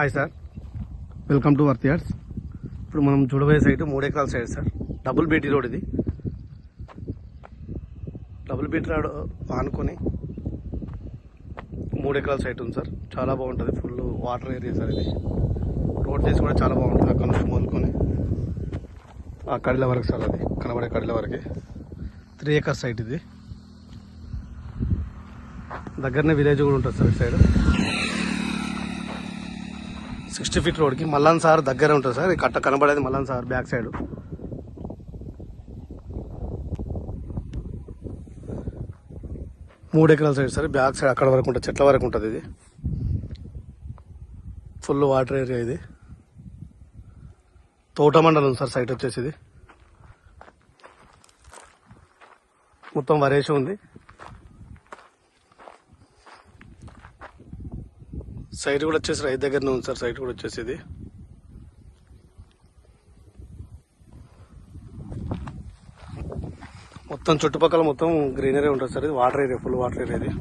Hi sir, welcome to Worth Yards. ఇప్పుడు మనం చూడబోయే సైట్ 3 ఎకరాల site sir. Double BT road ఇది. డబుల్ బీటీ రోడ్ ఆనుకొని 3 ఎకరాల సైట్ ఉంది సార్. చాలా బాగుంటుంది, ఫుల్ వాటర్ ఏరియా సార్ ఇది. రోడ్ చేసి కూడా చాలా బాగుంటుంది. అక్కడ నుంచి మొదలుకొని ఆ కడిల వరకు సార్, అది కనబడే కడిల వరకు 3 ఎకర్స్ సైట్ ఇది. దగ్గరనే విలేజ్ కూడా ఉంటుంది సార్. సైడ్ 60 ఫీట్ రోడ్కి మల్లన్ సార్ దగ్గర ఉంటుంది సార్. ఈ కట్ట కనబడేది మల్లన్ సార్ బ్యాక్ సైడ్. మూడు ఎకరాల సైడ్ సార్. బ్యాక్ సైడ్ అక్కడ వరకు ఉంటుంది, చెట్ల వరకు ఉంటుంది. ఇది ఫుల్ వాటర్ ఏరియా. ఇది తోట మండలం సార్. సైట్ వచ్చేసి ఇది మొత్తం వరేసి ఉంది. సైట్ కూడా వచ్చేసి రైతు దగ్గరనే ఉంది సార్. సైట్ కూడా వచ్చేసి ఇది మొత్తం చుట్టుపక్కల మొత్తం గ్రీనరీ ఉంటుంది సార్. ఇది water area, full water area ఇది.